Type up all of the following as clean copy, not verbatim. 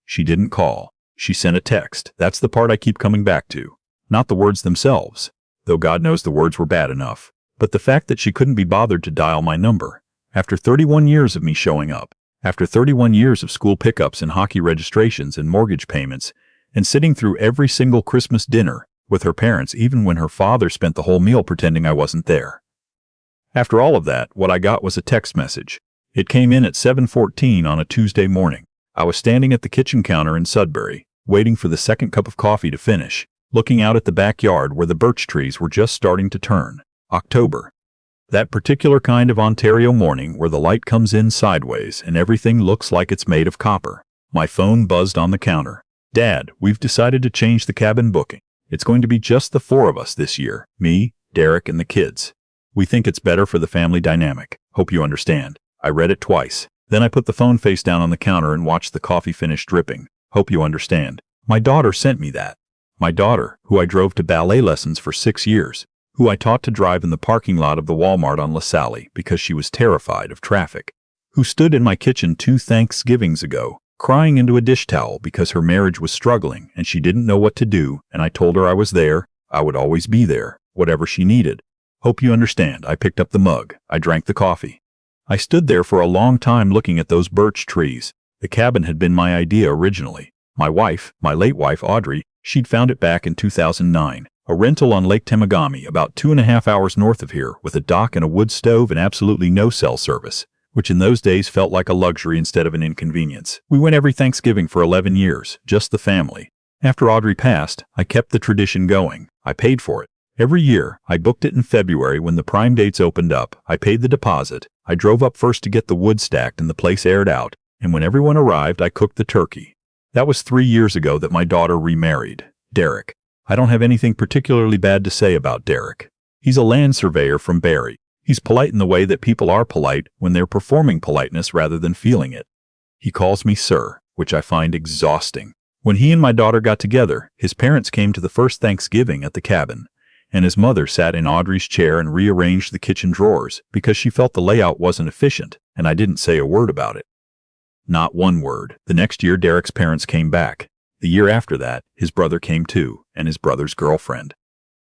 She didn't call. She sent a text. That's the part I keep coming back to. Not the words themselves, though God knows the words were bad enough, but the fact that she couldn't be bothered to dial my number. After 31 years of me showing up, after 31 years of school pickups and hockey registrations and mortgage payments, and sitting through every single Christmas dinner with her parents even when her father spent the whole meal pretending I wasn't there. After all of that, what I got was a text message. It came in at 7:14 on a Tuesday morning. I was standing at the kitchen counter in Sudbury, waiting for the second cup of coffee to finish, looking out at the backyard where the birch trees were just starting to turn. October. That particular kind of Ontario morning where the light comes in sideways and everything looks like it's made of copper. My phone buzzed on the counter. Dad, we've decided to change the cabin booking. It's going to be just the 4 of us this year, me, Derek, and the kids. We think it's better for the family dynamic. Hope you understand. I read it twice. Then I put the phone face down on the counter and watched the coffee finish dripping. Hope you understand. My daughter sent me that. My daughter, who I drove to ballet lessons for 6 years, who I taught to drive in the parking lot of the Walmart on LaSalle because she was terrified of traffic, who stood in my kitchen 2 Thanksgivings ago, crying into a dish towel because her marriage was struggling and she didn't know what to do, and I told her I was there, I would always be there, whatever she needed. Hope you understand. I picked up the mug. I drank the coffee. I stood there for a long time looking at those birch trees. The cabin had been my idea originally. My wife, my late wife Audrey, she'd found it back in 2009. A rental on Lake Temagami, about 2.5 hours north of here, with a dock and a wood stove and absolutely no cell service, which in those days felt like a luxury instead of an inconvenience. We went every Thanksgiving for 11 years, just the family. After Audrey passed, I kept the tradition going. I paid for it. Every year, I booked it in February when the prime dates opened up. I paid the deposit. I drove up first to get the wood stacked and the place aired out, and when everyone arrived, I cooked the turkey. That was 3 years ago that my daughter remarried. Derek. I don't have anything particularly bad to say about Derek. He's a land surveyor from Barrie. He's polite in the way that people are polite when they're performing politeness rather than feeling it. He calls me sir, which I find exhausting. When he and my daughter got together, his parents came to the first Thanksgiving at the cabin, and his mother sat in Audrey's chair and rearranged the kitchen drawers because she felt the layout wasn't efficient, and I didn't say a word about it. Not one word. The next year, Derek's parents came back. The year after that, his brother came too, and his brother's girlfriend.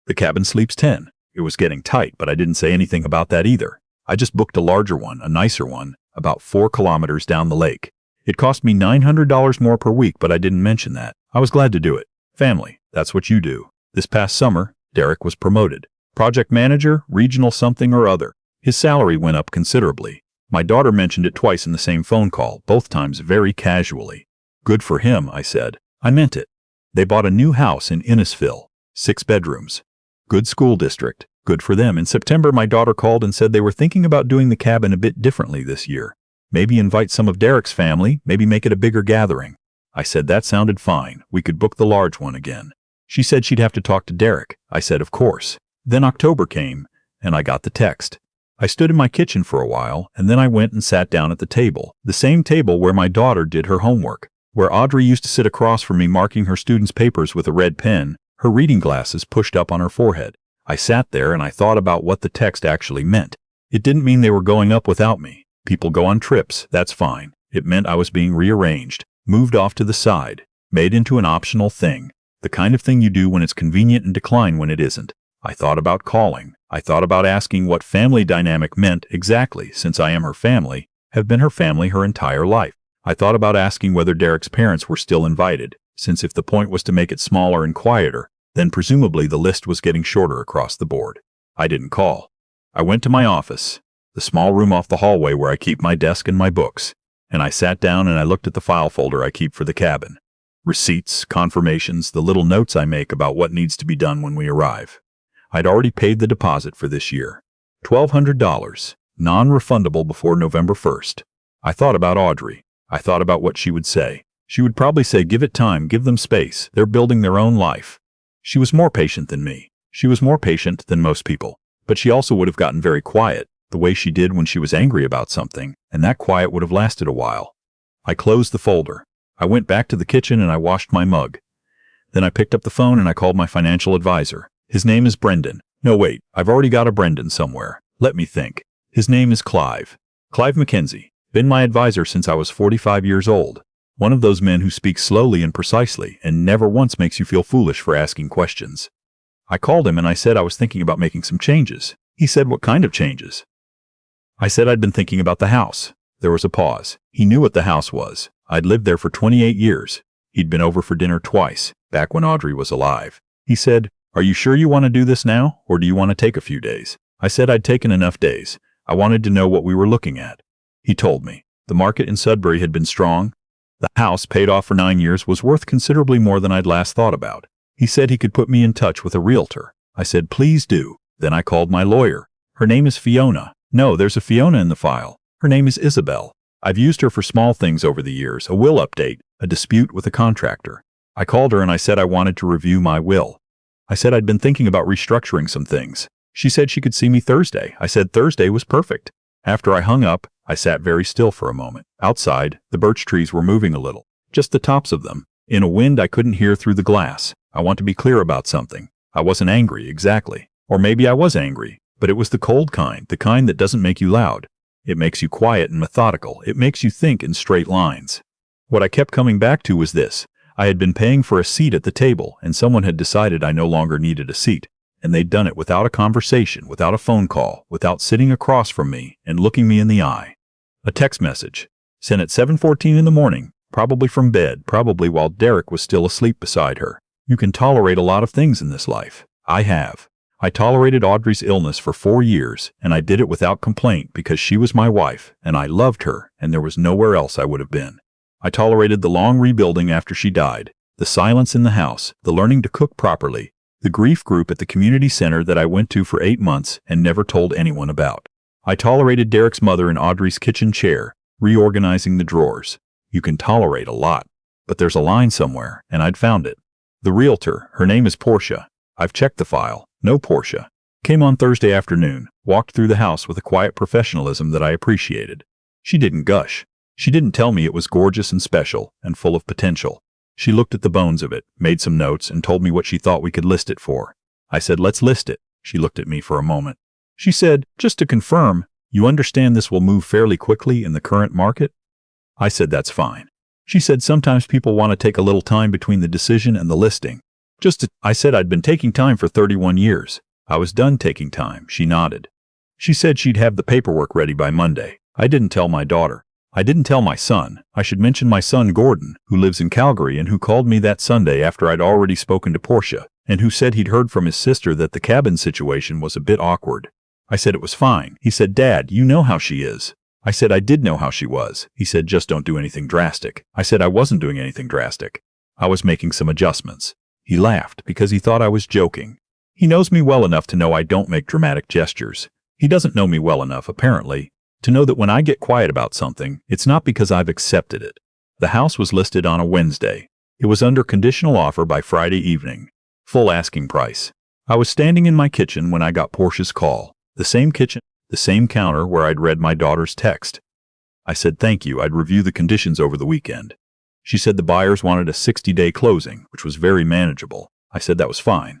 The cabin sleeps 10. It was getting tight, but I didn't say anything about that either. I just booked a larger one, a nicer one, about 4 kilometers down the lake. It cost me $900 more per week, but I didn't mention that. I was glad to do it. Family, that's what you do. This past summer, Derek was promoted. Project manager, regional something or other. His salary went up considerably. My daughter mentioned it twice in the same phone call, both times very casually. Good for him, I said. I meant it. They bought a new house in Innisfil, 6 bedrooms. Good school district. Good for them. In September, my daughter called and said they were thinking about doing the cabin a bit differently this year. Maybe invite some of Derek's family, maybe make it a bigger gathering. I said that sounded fine. We could book the large one again. She said she'd have to talk to Derek. I said, of course. Then October came, and I got the text. I stood in my kitchen for a while, and then I went and sat down at the table, the same table where my daughter did her homework, where Audrey used to sit across from me marking her students' papers with a red pen, her reading glasses pushed up on her forehead. I sat there and I thought about what the text actually meant. It didn't mean they were going up without me. People go on trips, that's fine. It meant I was being rearranged, moved off to the side, made into an optional thing. The kind of thing you do when it's convenient and decline when it isn't. I thought about calling. I thought about asking what family dynamic meant exactly, since I am her family, have been her family her entire life. I thought about asking whether Derek's parents were still invited, since if the point was to make it smaller and quieter, then presumably the list was getting shorter across the board. I didn't call. I went to my office, the small room off the hallway where I keep my desk and my books, and I sat down and I looked at the file folder I keep for the cabin. Receipts, confirmations, the little notes I make about what needs to be done when we arrive. I'd already paid the deposit for this year. $1,200, non-refundable before November 1st. I thought about Audrey. I thought about what she would say. She would probably say, give it time, give them space, they're building their own life. She was more patient than me. She was more patient than most people. But she also would have gotten very quiet, the way she did when she was angry about something, and that quiet would have lasted a while. I closed the folder. I went back to the kitchen and I washed my mug. Then I picked up the phone and I called my financial advisor. His name is Brendan. No, wait, I've already got a Brendan somewhere. Let me think. His name is Clive. Clive McKenzie. Been my advisor since I was 45 years old. One of those men who speaks slowly and precisely and never once makes you feel foolish for asking questions. I called him and I said I was thinking about making some changes. He said, "What kind of changes?" I said I'd been thinking about the house. There was a pause. He knew what the house was. I'd lived there for 28 years. He'd been over for dinner twice, back when Audrey was alive. He said, "Are you sure you want to do this now, or do you want to take a few days?" I said I'd taken enough days. I wanted to know what we were looking at. He told me. The market in Sudbury had been strong. The house, paid off for 9 years, was worth considerably more than I'd last thought about. He said he could put me in touch with a realtor. I said, "Please do." Then I called my lawyer. Her name is Fiona. No, there's a Fiona in the file. Her name is Isabel. I've used her for small things over the years, a will update, a dispute with a contractor. I called her and I said I wanted to review my will. I said I'd been thinking about restructuring some things. She said she could see me Thursday. I said Thursday was perfect. After I hung up, I sat very still for a moment. Outside, the birch trees were moving a little, just the tops of them. In a wind I couldn't hear through the glass. I want to be clear about something. I wasn't angry, exactly. Or maybe I was angry, but it was the cold kind, the kind that doesn't make you loud. It makes you quiet and methodical. It makes you think in straight lines. What I kept coming back to was this. I had been paying for a seat at the table, and someone had decided I no longer needed a seat. And they'd done it without a conversation, without a phone call, without sitting across from me and looking me in the eye. A text message, sent at 7:14 in the morning, probably from bed, probably while Derek was still asleep beside her. You can tolerate a lot of things in this life. I have. I tolerated Audrey's illness for 4 years, and I did it without complaint because she was my wife, and I loved her, and there was nowhere else I would have been. I tolerated the long rebuilding after she died, the silence in the house, the learning to cook properly, the grief group at the community center that I went to for 8 months and never told anyone about. I tolerated Derek's mother in Audrey's kitchen chair, reorganizing the drawers. You can tolerate a lot, but there's a line somewhere, and I'd found it. The realtor, her name is Portia. I've checked the file. No Portia. Came on Thursday afternoon, walked through the house with a quiet professionalism that I appreciated. She didn't gush. She didn't tell me it was gorgeous and special and full of potential. She looked at the bones of it, made some notes, and told me what she thought we could list it for. I said, "Let's list it." She looked at me for a moment. She said, "Just to confirm, you understand this will move fairly quickly in the current market?" I said, "That's fine." She said, "Sometimes people want to take a little time between the decision and the listing." I said I'd been taking time for 31 years. I was done taking time. She nodded. She said she'd have the paperwork ready by Monday. I didn't tell my daughter. I didn't tell my son. I should mention my son Gordon, who lives in Calgary and who called me that Sunday after I'd already spoken to Portia, and who said he'd heard from his sister that the cabin situation was a bit awkward. I said it was fine. He said, "Dad, you know how she is." I said I did know how she was. He said, "Just don't do anything drastic." I said I wasn't doing anything drastic. I was making some adjustments. He laughed because he thought I was joking. He knows me well enough to know I don't make dramatic gestures. He doesn't know me well enough, apparently, to know that when I get quiet about something, it's not because I've accepted it. The house was listed on a Wednesday. It was under conditional offer by Friday evening. Full asking price. I was standing in my kitchen when I got Portia's call. The same kitchen, the same counter where I'd read my daughter's text. I said thank you, I'd review the conditions over the weekend. She said the buyers wanted a 60-day closing, which was very manageable. I said that was fine.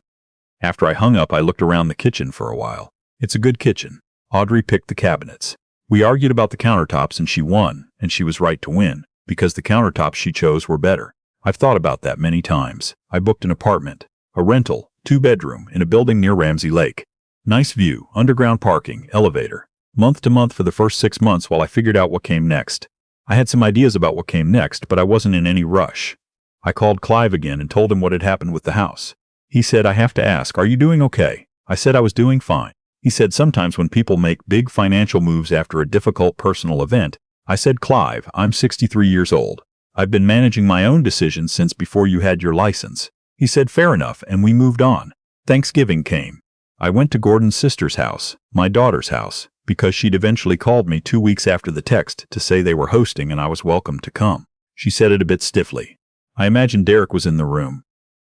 After I hung up, I looked around the kitchen for a while. It's a good kitchen. Audrey picked the cabinets. We argued about the countertops and she won, and she was right to win, because the countertops she chose were better. I've thought about that many times. I booked an apartment, a rental, 2-bedroom, in a building near Ramsey Lake. Nice view, underground parking, elevator. Month to month for the first 6 months while I figured out what came next. I had some ideas about what came next, but I wasn't in any rush. I called Clive again and told him what had happened with the house. He said, "I have to ask, are you doing okay?" I said I was doing fine. He said, "Sometimes when people make big financial moves after a difficult personal event." I said, "Clive, I'm 63 years old. I've been managing my own decisions since before you had your license." He said, "Fair enough," and we moved on. Thanksgiving came. I went to Gordon's sister's house, my daughter's house, because she'd eventually called me 2 weeks after the text to say they were hosting and I was welcome to come. She said it a bit stiffly. I imagined Derek was in the room.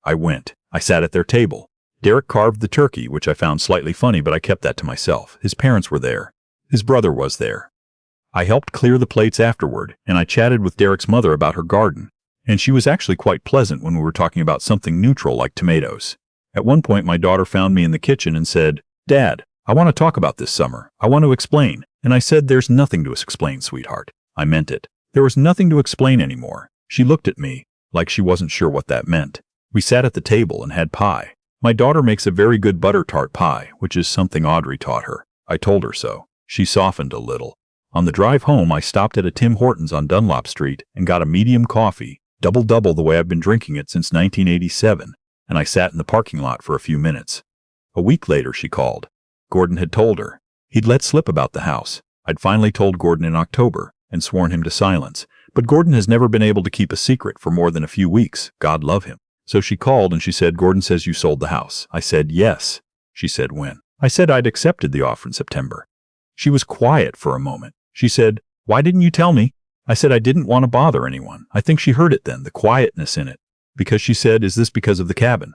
I went. I sat at their table. Derek carved the turkey, which I found slightly funny, but I kept that to myself. His parents were there. His brother was there. I helped clear the plates afterward, and I chatted with Derek's mother about her garden, and she was actually quite pleasant when we were talking about something neutral like tomatoes. At one point, my daughter found me in the kitchen and said, "Dad, I want to talk about this summer. I want to explain." And I said, "There's nothing to explain, sweetheart." I meant it. There was nothing to explain anymore. She looked at me, like she wasn't sure what that meant. We sat at the table and had pie. My daughter makes a very good butter tart pie, which is something Audrey taught her. I told her so. She softened a little. On the drive home, I stopped at a Tim Hortons on Dunlop Street and got a medium coffee, double-double the way I've been drinking it since 1987, and I sat in the parking lot for a few minutes. A week later, she called. Gordon had told her. He'd let slip about the house. I'd finally told Gordon in October and sworn him to silence, but Gordon has never been able to keep a secret for more than a few weeks, God love him. So she called and she said, Gordon says you sold the house. I said, yes. She said, when? I said I'd accepted the offer in September. She was quiet for a moment. She said, why didn't you tell me? I said I didn't want to bother anyone. I think she heard it then, the quietness in it. Because she said, is this because of the cabin?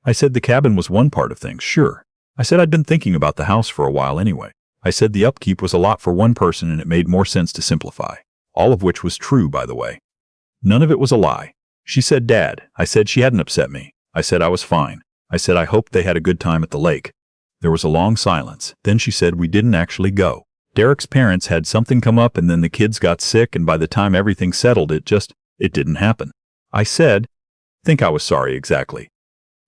I said the cabin was one part of things, sure. I said I'd been thinking about the house for a while anyway. I said the upkeep was a lot for one person and it made more sense to simplify. All of which was true, by the way. None of it was a lie. She said, Dad. I said she hadn't upset me. I said I was fine. I said I hoped they had a good time at the lake. There was a long silence. Then she said we didn't actually go. Derek's parents had something come up and then the kids got sick and by the time everything settled it didn't happen. I said, think I was sorry exactly.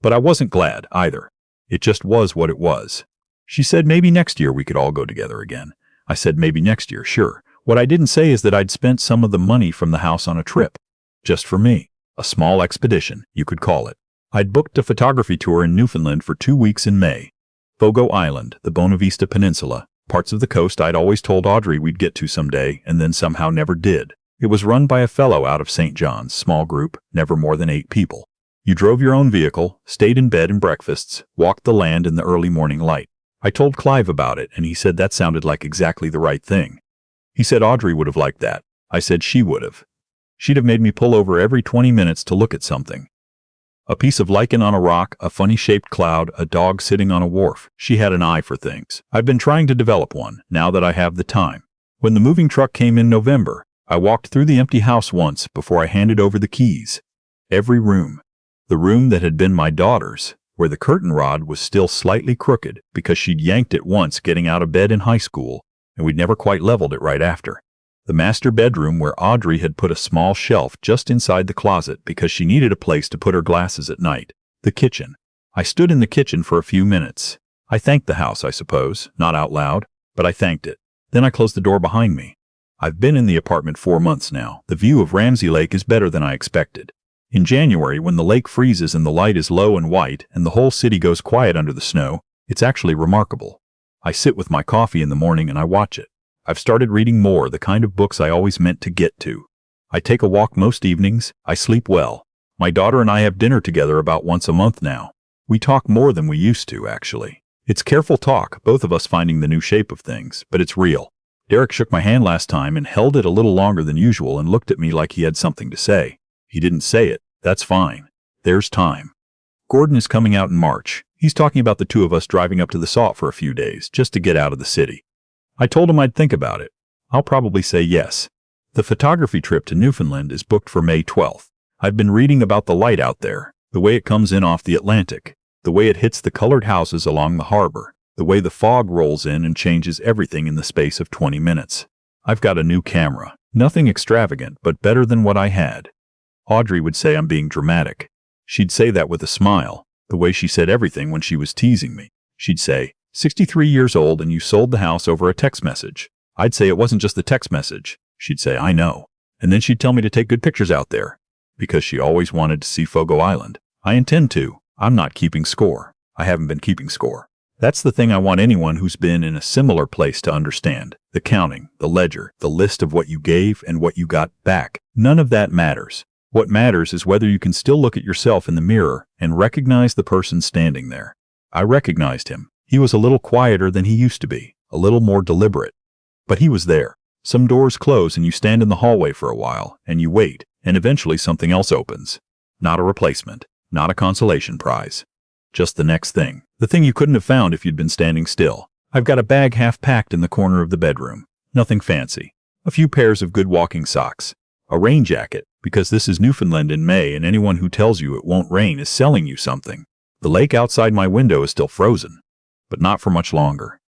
But I wasn't glad either. It just was what it was. She said maybe next year we could all go together again. I said maybe next year, sure. What I didn't say is that I'd spent some of the money from the house on a trip. Just for me. A small expedition, you could call it. I'd booked a photography tour in Newfoundland for 2 weeks in May. Fogo Island, the Bonavista Peninsula, parts of the coast I'd always told Audrey we'd get to someday and then somehow never did. It was run by a fellow out of St. John's, small group, never more than 8 people. You drove your own vehicle, stayed in bed and breakfasts, walked the land in the early morning light. I told Clive about it and he said that sounded like exactly the right thing. He said Audrey would have liked that. I said she would have. She'd have made me pull over every 20 minutes to look at something. A piece of lichen on a rock, a funny-shaped cloud, a dog sitting on a wharf. She had an eye for things. I've been trying to develop one, now that I have the time. When the moving truck came in November, I walked through the empty house once before I handed over the keys. Every room. The room that had been my daughter's, where the curtain rod was still slightly crooked because she'd yanked it once getting out of bed in high school, and we'd never quite leveled it right after. The master bedroom where Audrey had put a small shelf just inside the closet because she needed a place to put her glasses at night. The kitchen. I stood in the kitchen for a few minutes. I thanked the house, I suppose, not out loud, but I thanked it. Then I closed the door behind me. I've been in the apartment 4 months now. The view of Ramsey Lake is better than I expected. In January, when the lake freezes and the light is low and white and the whole city goes quiet under the snow, it's actually remarkable. I sit with my coffee in the morning and I watch it. I've started reading more, the kind of books I always meant to get to. I take a walk most evenings. I sleep well. My daughter and I have dinner together about once a month now. We talk more than we used to, actually. It's careful talk, both of us finding the new shape of things, but it's real. Derek shook my hand last time and held it a little longer than usual and looked at me like he had something to say. He didn't say it. That's fine. There's time. Gordon is coming out in March. He's talking about the two of us driving up to the Sault for a few days, just to get out of the city. I told him I'd think about it. I'll probably say yes. The photography trip to Newfoundland is booked for May 12th. I've been reading about the light out there, the way it comes in off the Atlantic, the way it hits the colored houses along the harbor, the way the fog rolls in and changes everything in the space of 20 minutes. I've got a new camera. Nothing extravagant, but better than what I had. Audrey would say I'm being dramatic. She'd say that with a smile, the way she said everything when she was teasing me. She'd say, 63 years old and you sold the house over a text message. I'd say it wasn't just the text message. She'd say, I know. And then she'd tell me to take good pictures out there. Because she always wanted to see Fogo Island. I intend to. I'm not keeping score. I haven't been keeping score. That's the thing I want anyone who's been in a similar place to understand. The counting, the ledger, the list of what you gave and what you got back. None of that matters. What matters is whether you can still look at yourself in the mirror and recognize the person standing there. I recognized him. He was a little quieter than he used to be, a little more deliberate. But he was there. Some doors close and you stand in the hallway for a while, and you wait, and eventually something else opens. Not a replacement, not a consolation prize. Just the next thing. The thing you couldn't have found if you'd been standing still. I've got a bag half packed in the corner of the bedroom. Nothing fancy. A few pairs of good walking socks. A rain jacket, because this is Newfoundland in May and anyone who tells you it won't rain is selling you something. The lake outside my window is still frozen. But not for much longer.